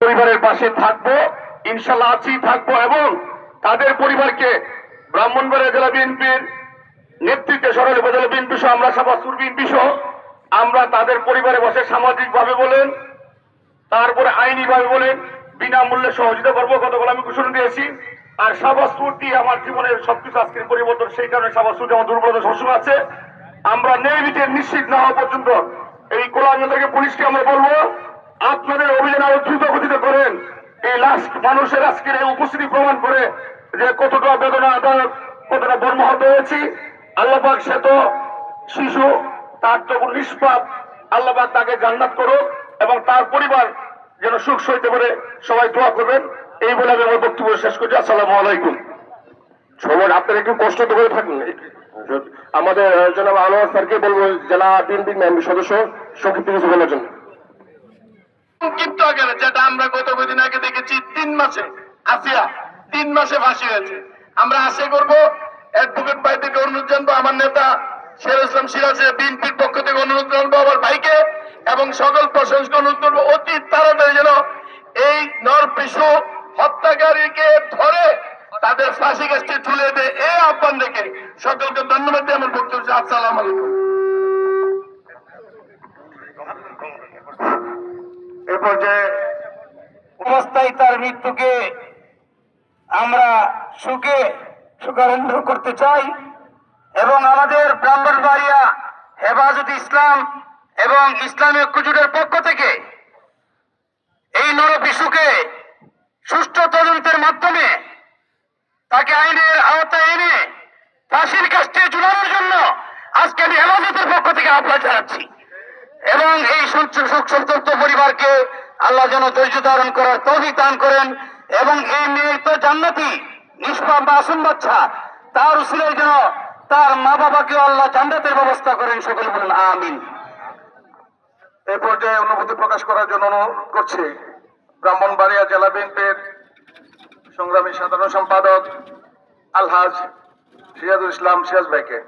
পরিবারের পাশে থাকবো, ইনশাল্লাহ আছি, থাকবো এবং তাদের পরিবারকে ব্রাহ্মণবাড়িয়া জেলা বিএনপির নেতৃত্বে সরাইল উপজেলা বিএনপি সহ আমরা সাবাসপুর বিএনপি সহ আমরা তাদের পরিবারে বসে সামাজিক ভাবে বলেন, তারপরে আইনি ভাবে বলেন, বিনামূল্যে সহযোগিতা করবো। গতকাল আমি ঘোষণা দিয়েছি। আর সাবাসপুরটি আমার জীবনের সবকিছু আজকের পরিবর্তন, সেই কারণে সাবাসপুরটি আমার দুর্বলতা সবসময় আছে। আমরা নির্বিচার নিশ্চিত না হওয়া পর্যন্ত এই কোলাঙ্গা থেকে পুলিশকে আমরা বলবো, আপনাদের অভিযান আরো দ্রুত গতিতে করেন। এই লাশ মানুষের আজকের এই উপস্থিতি প্রমাণ করে যে কতটা বেদনাদায়ক, কতটা বর্মহত হয়েছি। আল্লাহ পাক সে তো শিশু, তার তো নিষ্পাপ, আল্লাহ পাক তাকে জান্নাত করুক এবং তার পরিবার যেন সুখ সইতে পারে। সবাই দোয়া করবেন। এই বলে আমি আমার বক্তব্য শেষ করছি। আসসালামু আলাইকুম। সবাই আপনারা একটু কষ্ট তো করে থাকুন। আমাদের জনাব আনোয়ার স্যারকে বলবো জেলা বিএনপির মেম্বার সদস্য সংক্ষিপ্ত কিছু বলার জন্য। সংক্ষিপ্ত আকারে যেটা আমরা গত কদিন আগে দেখেছি, 3 মাসে আসিয়া 3 মাসে ফাঁসি হয়েছে। আমরা আশা করবো অ্যাডভোকেট ভাই থেকে অনুরোধ জানবো, আমার নেতা শের ইসলাম সিরাজের বিএনপির পক্ষ থেকে অনুরোধ জানবো, আমার ভাইকে এবং সকল প্রশাসনকে অনুরোধ করবো অতি তাড়াতাড়ি যেন এই নরপিশু হত্যাকারীকে ধরে তাদের ফাঁসি গাছটি ঝুলিয়ে দেয়। এই আহ্বান রেখে সকলকে ধন্যবাদ দিয়ে আমার বক্তব্য। আসসালামু আলাইকুম। এ পর্যায়ে অবস্থায় তার মৃত্যুকে আমরা সুখারম্ভ করতে চাই এবং আমাদের ব্রাহ্মণবাড়িয়া হেফাজত ইসলাম এবং ইসলামী ঐক্যজোটের পক্ষ থেকে এই নরপিশুকে সুষ্ঠু তদন্তের মাধ্যমে তাকে আইনের আওতায় এনে ফাঁসির কাস্টে ঝুলানোর জন্য আজকে আমি হেফাজতের পক্ষ থেকে আহ্বান জানাচ্ছি এবং এই সন্তপ্ত পরিবারকে আল্লাহ যেন ধৈর্য ধারণ করার তৌফিক দান করেন এবং এই মেয়ে তো জান্নাতি নিষ্পাপ মাসুম বাচ্চা, তার উসিলায় যেন তার মা বাবাকেও আল্লাহ জান্নাতের ব্যবস্থা করেন। সকলে বলেন আমিন। এই পর্যায়ে অনুভূতি প্রকাশ করার জন্য অনুরোধ করছি ব্রাহ্মণবাড়িয়া জেলা বিএনপির সংগ্রামী সাধারণ সম্পাদক আলহাজ সিরাজুল ইসলাম সিরাজ ভাইকে।